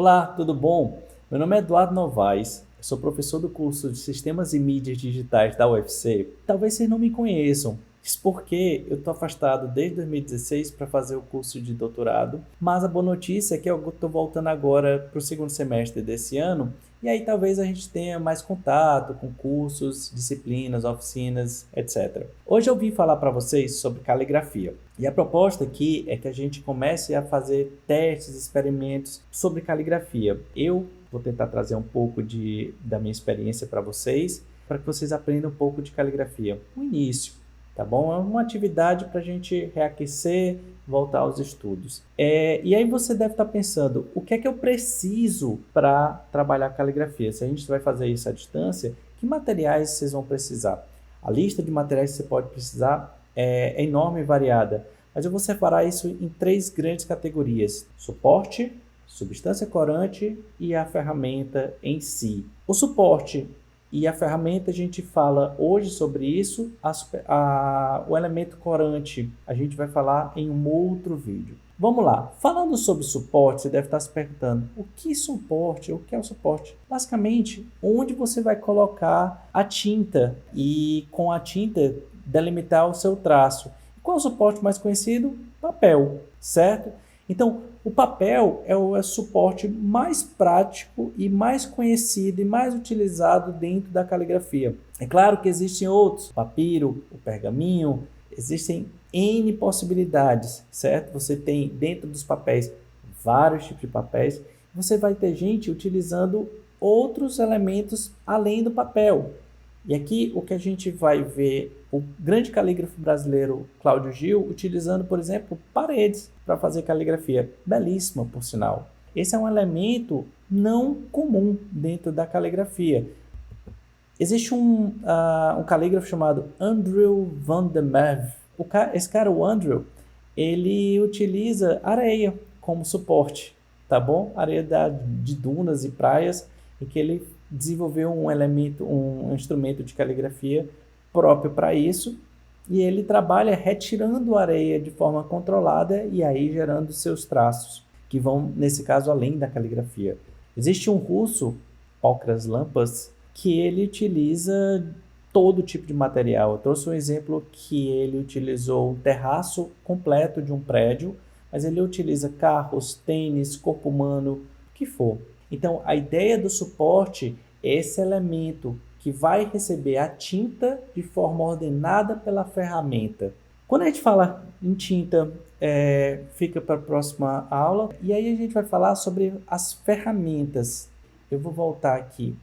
Olá, tudo bom? Meu nome é Eduardo Novaes, eu sou professor do curso de Sistemas e Mídias Digitais da UFC. Talvez vocês não me conheçam, isso porque eu estou afastado desde 2016 para fazer o curso de doutorado, mas a boa notícia é que eu estou voltando agora para o segundo semestre desse ano, e aí talvez a gente tenha mais contato com cursos, disciplinas, oficinas, etc. Hoje eu vim falar para vocês sobre caligrafia. E a proposta aqui é que a gente comece a fazer testes, experimentos sobre caligrafia. Eu vou tentar trazer um pouco da minha experiência para vocês, para que vocês aprendam um pouco de caligrafia. O início, tá bom? É uma atividade para a gente reaquecer, voltar aos estudos. E aí você deve estar pensando, o que é que eu preciso para trabalhar caligrafia? Se a gente vai fazer isso à distância, que materiais vocês vão precisar? A lista de materiais que você pode precisar é enorme e variada, mas eu vou separar isso em três grandes categorias: suporte, substância corante e a ferramenta em si. O suporte e a ferramenta, a gente fala hoje sobre isso. O elemento corante a gente vai falar em um outro vídeo. Vamos lá, falando sobre suporte, você deve estar se perguntando, o que suporte? O que é o suporte? Basicamente, onde você vai colocar a tinta e com a tinta delimitar o seu traço. Qual é o suporte mais conhecido? Papel, certo? Então, o papel é o suporte mais prático e mais conhecido e mais utilizado dentro da caligrafia. É claro que existem outros, o papiro, o pergaminho, existem N possibilidades, certo? Você tem dentro dos papéis vários tipos de papéis. Você vai ter gente utilizando outros elementos além do papel. E aqui o que a gente vai ver, o grande calígrafo brasileiro Cláudio Gil utilizando, por exemplo, paredes para fazer caligrafia. Belíssima, por sinal. Esse é um elemento não comum dentro da caligrafia. Existe um calígrafo chamado Andrew van der Merwe. Esse cara, o Andrew, ele utiliza areia como suporte, tá bom? Areia de dunas e praias, em que ele desenvolveu um instrumento de caligrafia próprio para isso, e ele trabalha retirando a areia de forma controlada e aí gerando seus traços, que vão, nesse caso, além da caligrafia. Existe um russo, Pokras Lampas, que ele utiliza todo tipo de material. Eu trouxe um exemplo que ele utilizou um terraço completo de um prédio, mas ele utiliza carros, tênis, corpo humano, o que for. Então, a ideia do suporte é esse elemento que vai receber a tinta de forma ordenada pela ferramenta. Quando a gente fala em tinta, fica para a próxima aula. E aí a gente vai falar sobre as ferramentas. Eu vou voltar aqui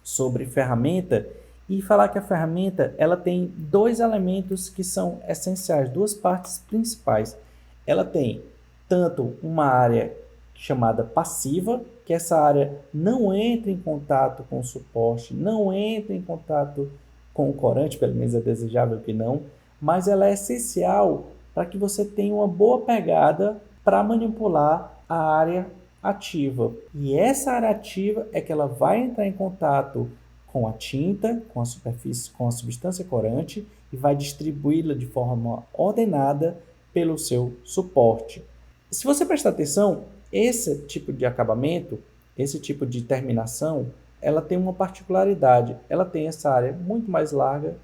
sobre ferramenta e falar que a ferramenta ela tem dois elementos que são essenciais, duas partes principais. Ela tem tanto uma área chamada passiva, que essa área não entra em contato com o suporte, não entra em contato com o corante, pelo menos é desejável que não, mas ela é essencial para que você tenha uma boa pegada para manipular a área ativa. E essa área ativa é que ela vai entrar em contato com a tinta, com a superfície, com a substância corante e vai distribuí-la de forma ordenada pelo seu suporte. Se você prestar atenção, esse tipo de acabamento, esse tipo de terminação, ela tem uma particularidade. Ela tem essa área muito mais larga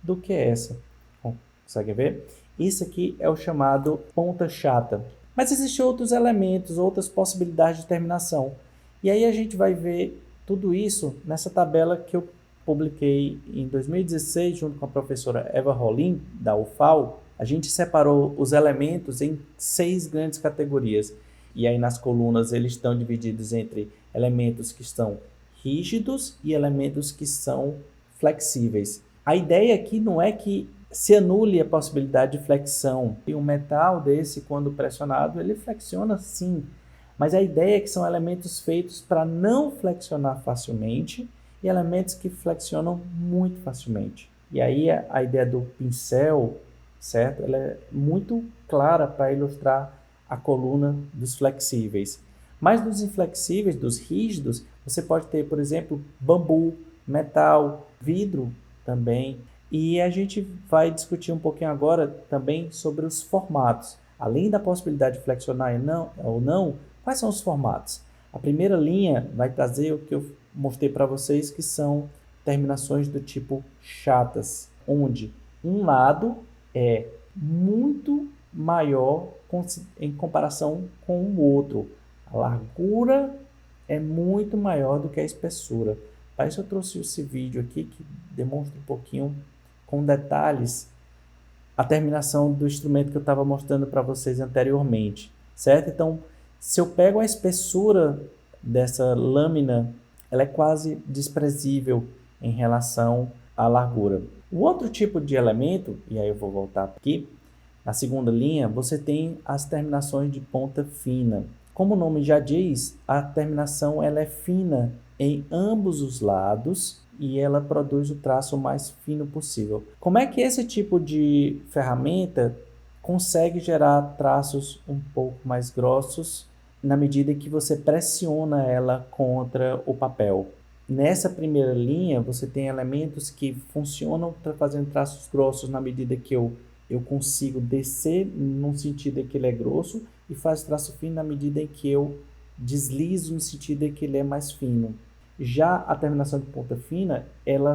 do que essa. Consegue ver? Isso aqui é o chamado ponta chata. Mas existem outros elementos, outras possibilidades de terminação. E aí a gente vai ver tudo isso nessa tabela que eu publiquei em 2016, junto com a professora Eva Rolim, da UFAL. A gente separou os elementos em 6 grandes categorias. E aí nas colunas eles estão divididos entre elementos que estão rígidos e elementos que são flexíveis. A ideia aqui não é que se anule a possibilidade de flexão. E um metal desse, quando pressionado, ele flexiona sim. Mas a ideia é que são elementos feitos para não flexionar facilmente e elementos que flexionam muito facilmente. E aí a ideia do pincel, certo? Ela é muito clara para ilustrar a coluna dos flexíveis. Mas dos inflexíveis, dos rígidos, você pode ter, por exemplo, bambu, metal, vidro também. E a gente vai discutir um pouquinho agora também sobre os formatos. Além da possibilidade de flexionar ou não, Quais são os formatos? A primeira linha vai trazer o que eu mostrei para vocês, que são terminações do tipo chatas, onde um lado é muito maior em comparação com o outro. A largura é muito maior do que a espessura. Para isso eu trouxe esse vídeo aqui que demonstra um pouquinho com detalhes a terminação do instrumento que eu estava mostrando para vocês anteriormente, certo? Então, se eu pego a espessura dessa lâmina, ela é quase desprezível em relação à largura. O outro tipo de elemento, e aí eu vou voltar aqui, na segunda linha, você tem as terminações de ponta fina. Como o nome já diz, a terminação ela é fina em ambos os lados e ela produz o traço mais fino possível. Como é que esse tipo de ferramenta consegue gerar traços um pouco mais grossos na medida que você pressiona ela contra o papel? Nessa primeira linha, você tem elementos que funcionam fazendo traços grossos na medida que eu consigo descer no sentido em que ele é grosso e faz traço fino na medida em que eu deslizo no sentido em que ele é mais fino. Já a terminação de ponta fina, ela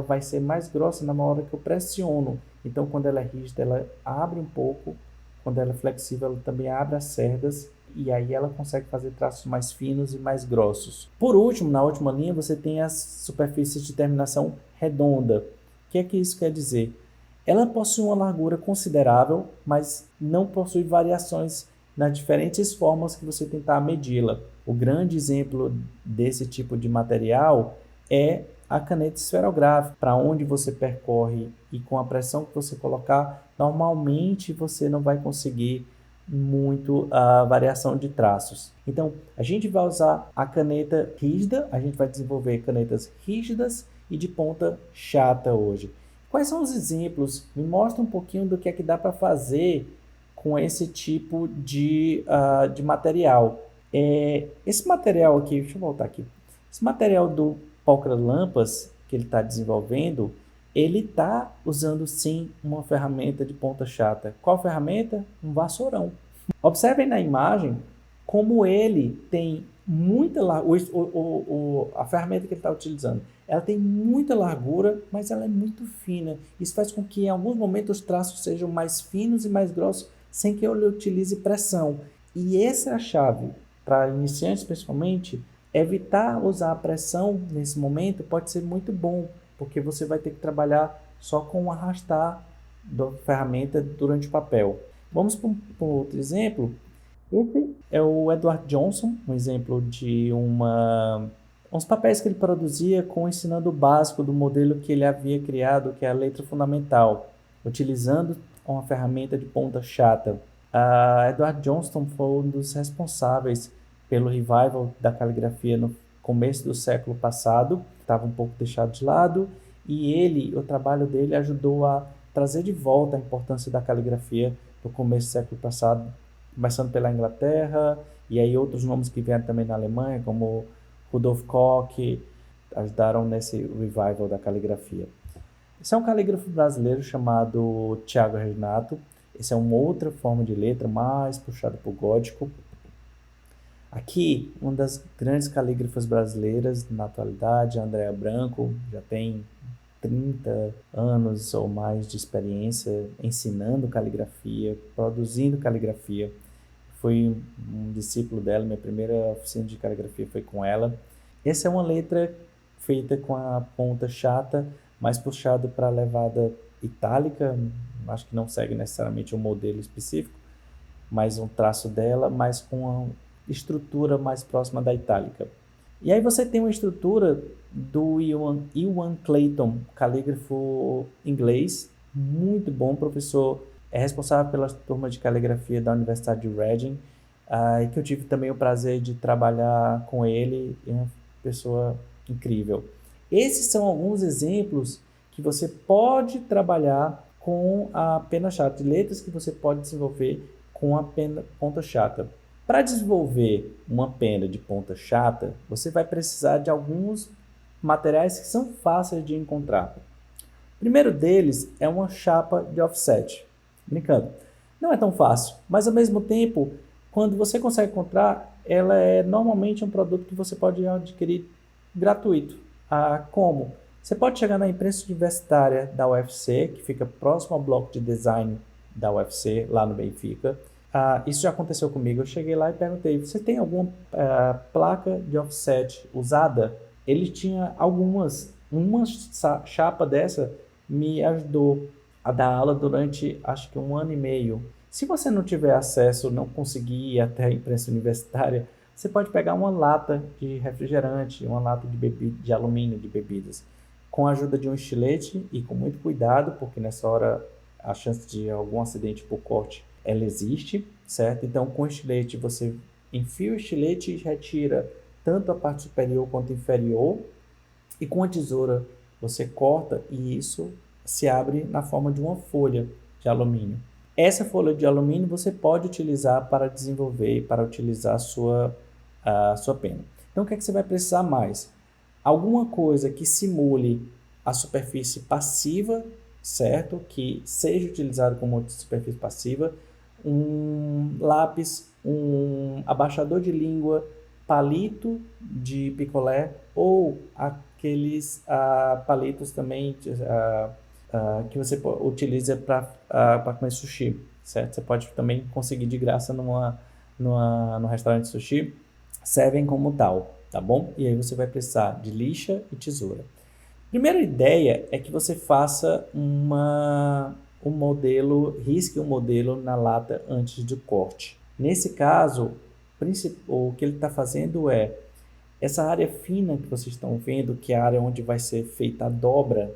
vai ser mais grossa na hora que eu pressiono. Então, quando ela é rígida, ela abre um pouco. Quando ela é flexível, ela também abre as cerdas. E aí ela consegue fazer traços mais finos e mais grossos. Por último, na última linha, você tem as superfícies de terminação redonda. O que é que isso quer dizer? Ela possui uma largura considerável, mas não possui variações nas diferentes formas que você tentar medi-la. O grande exemplo desse tipo de material é a caneta esferográfica, para onde você percorre e com a pressão que você colocar, normalmente você não vai conseguir muito a variação de traços. Então, a gente vai usar a caneta rígida, a gente vai desenvolver canetas rígidas e de ponta chata hoje. Quais são os exemplos? Me mostra um pouquinho do que é que dá para fazer com esse tipo de material. Esse material aqui, deixa eu voltar aqui. Esse material do Pocra Lampas que ele está desenvolvendo, ele está usando sim uma ferramenta de ponta chata. Qual ferramenta? Um vassourão. Observem na imagem como ele tem muita largura, a ferramenta que ele está utilizando, ela tem muita largura, mas ela é muito fina. Isso faz com que em alguns momentos os traços sejam mais finos e mais grossos, sem que eu utilize pressão. E essa é a chave para iniciantes, principalmente. Evitar usar a pressão nesse momento pode ser muito bom, porque você vai ter que trabalhar só com o arrastar da ferramenta durante o papel. Vamos para um outro exemplo. Esse é o Edward Johnson, um exemplo de uns papéis que ele produzia ensinando o básico do modelo que ele havia criado, que é a letra fundamental, utilizando uma ferramenta de ponta chata. Edward Johnston foi um dos responsáveis pelo revival da caligrafia no começo do século passado, estava um pouco deixado de lado, e o trabalho dele ajudou a trazer de volta a importância da caligrafia no começo do século passado, começando pela Inglaterra, e aí outros nomes que vieram também na Alemanha, como Rudolf Koch, ajudaram nesse revival da caligrafia. Esse é um calígrafo brasileiro chamado Thiago Renato. Essa é uma outra forma de letra, mais puxada para o gótico. Aqui, uma das grandes calígrafas brasileiras na atualidade, a Andréa Branco, já tem 30 anos ou mais de experiência ensinando caligrafia, produzindo caligrafia. Fui um discípulo dela, minha primeira oficina de caligrafia foi com ela. Essa é uma letra feita com a ponta chata, mais puxada para a levada itálica. Acho que não segue necessariamente um modelo específico, mas um traço dela, mas com uma estrutura mais próxima da itálica. E aí você tem uma estrutura do Iwan Clayton, calígrafo inglês, muito bom, professor, é responsável pela turma de caligrafia da Universidade de Reading, e que eu tive também o prazer de trabalhar com ele, é uma pessoa incrível. Esses são alguns exemplos que você pode trabalhar com a pena chata, de letras que você pode desenvolver com a ponta chata. Para desenvolver uma pena de ponta chata, você vai precisar de alguns materiais que são fáceis de encontrar. O primeiro deles é uma chapa de offset. Brincando, não é tão fácil, mas ao mesmo tempo Quando você consegue encontrar, ela é normalmente um produto que você pode adquirir gratuito. Como? Você pode chegar na imprensa universitária da UFC, que fica próximo ao bloco de design da UFC, lá no Benfica. Isso já aconteceu comigo. Eu cheguei lá e perguntei: você tem alguma placa de offset usada? Ele tinha algumas. Uma chapa dessa me ajudou a dar aula durante, acho que 1 ano e meio. Se você não tiver acesso, não conseguir ir até a imprensa universitária, você pode pegar uma lata de refrigerante, uma lata de alumínio de bebidas, com a ajuda de um estilete e com muito cuidado, porque nessa hora a chance de algum acidente por corte, ela existe, certo? Então, com o estilete, você enfia o estilete e retira tanto a parte superior quanto inferior, e com a tesoura você corta e isso se abre na forma de uma folha de alumínio. Essa folha de alumínio você pode utilizar para desenvolver, para utilizar a sua pena. Então, o que é que você vai precisar mais? Alguma coisa que simule a superfície passiva, certo? Que seja utilizado como superfície passiva, um lápis, um abaixador de língua, palito de picolé ou aqueles palitos também que você utiliza para comer sushi, certo? Você pode também conseguir de graça no restaurante sushi, servem como tal, tá bom? E aí você vai precisar de lixa e tesoura. Primeira ideia é que você faça risque um modelo na lata antes do corte. Nesse caso, o que ele está fazendo é, essa área fina que vocês estão vendo, que é a área onde vai ser feita a dobra,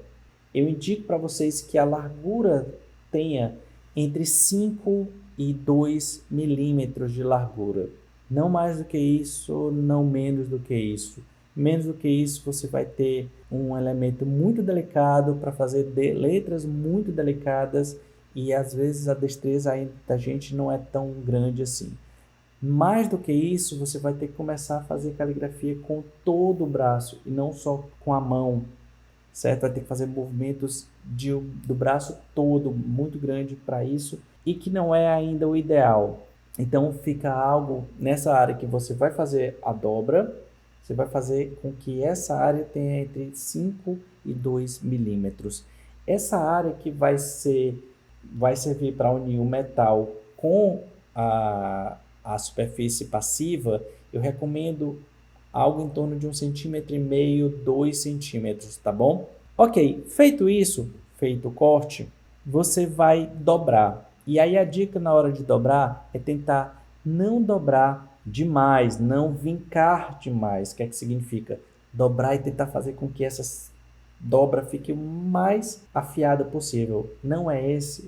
eu indico para vocês que a largura tenha entre 5 e 2 milímetros de largura. Não mais do que isso, não menos do que isso. Menos do que isso, você vai ter um elemento muito delicado para fazer letras muito delicadas e às vezes a destreza da gente não é tão grande assim. Mais do que isso, você vai ter que começar a fazer caligrafia com todo o braço e não só com a mão, certo? Vai ter que fazer movimentos do braço todo muito grande para isso e que não é ainda o ideal. Então fica algo nessa área que você vai fazer a dobra, você vai fazer com que essa área tenha entre 5 e 2 milímetros. Essa área que vai servir para unir o metal com a superfície passiva, eu recomendo algo em torno de 1,5 cm, 2 centímetros, tá bom? Ok, feito isso, feito o corte, você vai dobrar. E aí a dica na hora de dobrar é tentar não dobrar demais, não vincar demais. O que é que significa? Dobrar e tentar fazer com que essa dobra fique o mais afiada possível. Não é essa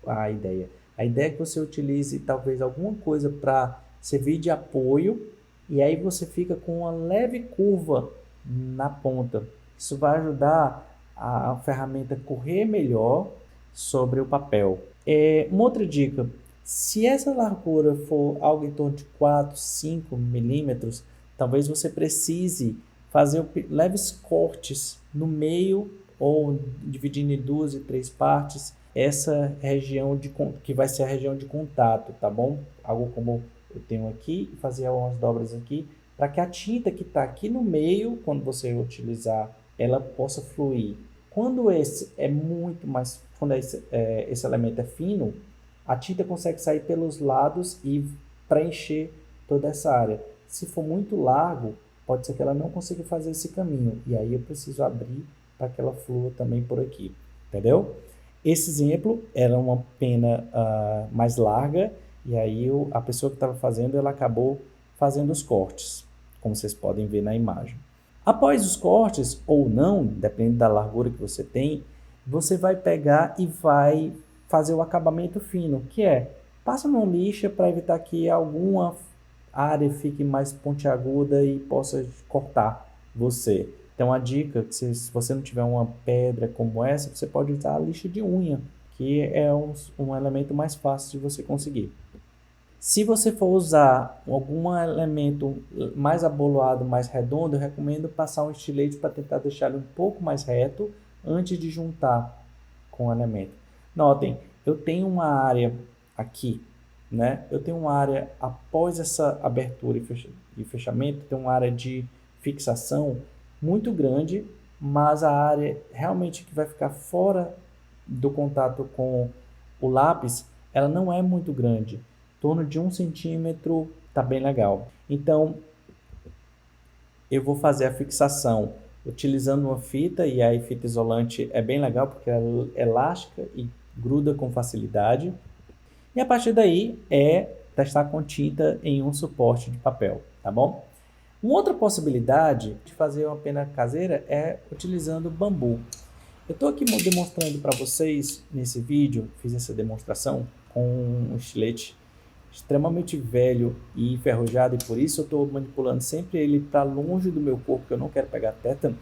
a ideia. A ideia é que você utilize talvez alguma coisa para servir de apoio e aí você fica com uma leve curva na ponta. Isso vai ajudar a ferramenta a correr melhor sobre o papel. Uma outra dica, se essa largura for algo em torno de 4, 5 milímetros, talvez você precise fazer leves cortes no meio ou dividindo em 2 e 3 partes essa região que vai ser a região de contato, tá bom? Algo como eu tenho aqui, fazer algumas dobras aqui, para que a tinta que está aqui no meio, quando você utilizar, ela possa fluir. Quando esse elemento é fino, a tinta consegue sair pelos lados e preencher toda essa área. Se for muito largo, pode ser que ela não consiga fazer esse caminho, e aí eu preciso abrir para que ela flua também por aqui, entendeu? Esse exemplo era uma pena mais larga, e aí a pessoa que estava fazendo, ela acabou fazendo os cortes, como vocês podem ver na imagem. Após os cortes, ou não, dependendo da largura que você tem, você vai pegar e vai fazer o acabamento fino, que é, passa uma lixa para evitar que alguma área fique mais pontiaguda e possa cortar você. Então a dica, se você não tiver uma pedra como essa, você pode usar a lixa de unha, que é um elemento mais fácil de você conseguir. Se você for usar algum elemento mais aboloado, mais redondo, eu recomendo passar um estilete para tentar deixar ele um pouco mais reto antes de juntar com o elemento. Notem, eu tenho uma área aqui né? Eu tenho uma área, após essa abertura e fechamento, tem uma área de fixação muito grande, mas a área realmente que vai ficar fora do contato com o lápis, ela não é muito grande. Em torno de 1 centímetro tá bem legal. Então, eu vou fazer a fixação utilizando uma fita, e aí fita isolante é bem legal porque ela é elástica e gruda com facilidade. E a partir daí é testar com tinta em um suporte de papel, tá bom? Uma outra possibilidade de fazer uma pena caseira é utilizando bambu. Eu estou aqui demonstrando para vocês nesse vídeo, fiz essa demonstração com um estilete extremamente velho e enferrujado, e por isso eu estou manipulando sempre ele para longe do meu corpo, que eu não quero pegar tétano,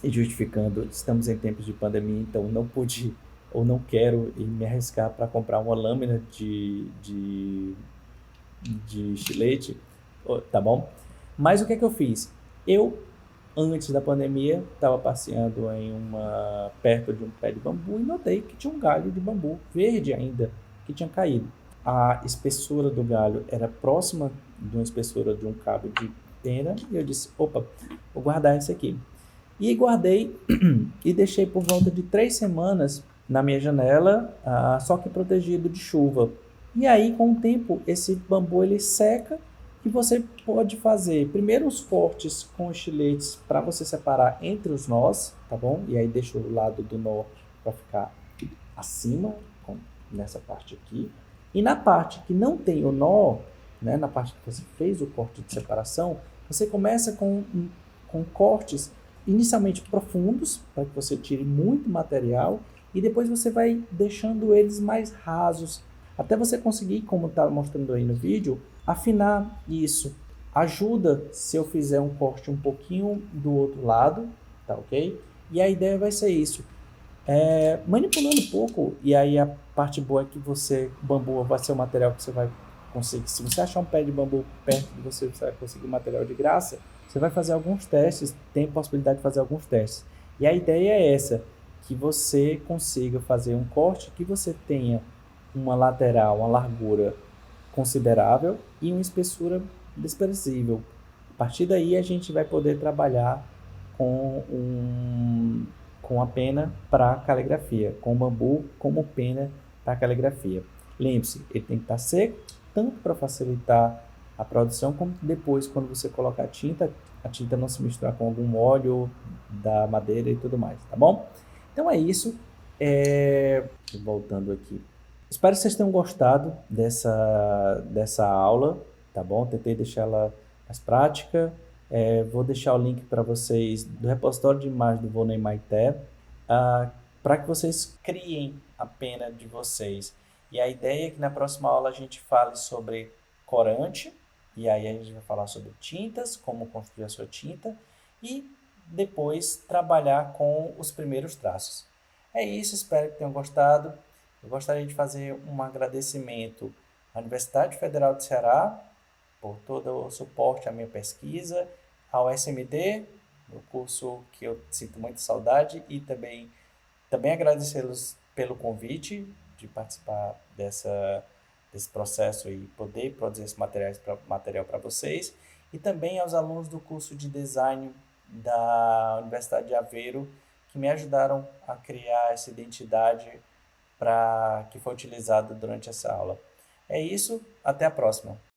e justificando, estamos em tempos de pandemia, então não pude ou não quero me arriscar para comprar uma lâmina de estilete, tá bom? Mas o que é que eu fiz? Eu, antes da pandemia, estava passeando perto de um pé de bambu e notei que tinha um galho de bambu verde ainda, que tinha caído. A espessura do galho era próxima de uma espessura de um cabo de pena, e eu disse, opa, vou guardar esse aqui. E guardei e deixei por volta de 3 semanas na minha janela, só que protegido de chuva. E aí, com o tempo, esse bambu ele seca, e você pode fazer primeiro os cortes com estiletes para você separar entre os nós, tá bom? E aí deixa o lado do nó para ficar acima, nessa parte aqui. E na parte que não tem o nó, né, na parte que você fez o corte de separação, você começa com cortes inicialmente profundos, para que você tire muito material, e depois você vai deixando eles mais rasos, até você conseguir, como está mostrando aí no vídeo, afinar isso. Ajuda se eu fizer um corte um pouquinho do outro lado, tá ok? E a ideia vai ser isso. Manipulando um pouco, e aí a parte boa é que o bambu vai ser o material que você vai conseguir. Se você achar um pé de bambu perto de você, você vai conseguir material de graça. Você vai fazer alguns testes, tem possibilidade de fazer alguns testes. E a ideia é essa, que você consiga fazer um corte que você tenha uma lateral, uma largura considerável e uma espessura desprezível. A partir daí a gente vai poder trabalhar com a pena para caligrafia, com o bambu como pena para caligrafia. Lembre-se, ele tem que estar seco, tanto para facilitar a produção, como depois, quando você colocar a tinta não se misturar com algum óleo da madeira e tudo mais, tá bom? Então é isso. Voltando aqui. Espero que vocês tenham gostado dessa aula, tá bom? Tentei deixar ela mais prática. Vou deixar o link para vocês do repositório de imagens do Volney Maité, para que vocês criem a pena de vocês. E a ideia é que na próxima aula a gente fale sobre corante, e aí a gente vai falar sobre tintas, como construir a sua tinta, e depois trabalhar com os primeiros traços. É isso, espero que tenham gostado. Eu gostaria de fazer um agradecimento à Universidade Federal do Ceará por todo o suporte à minha pesquisa, ao SMT, no curso que eu sinto muita saudade, e também agradecê-los pelo convite de participar desse processo e poder produzir esse material para vocês, e também aos alunos do curso de design da Universidade de Aveiro, que me ajudaram a criar essa identidade que foi utilizada durante essa aula. É isso, até a próxima.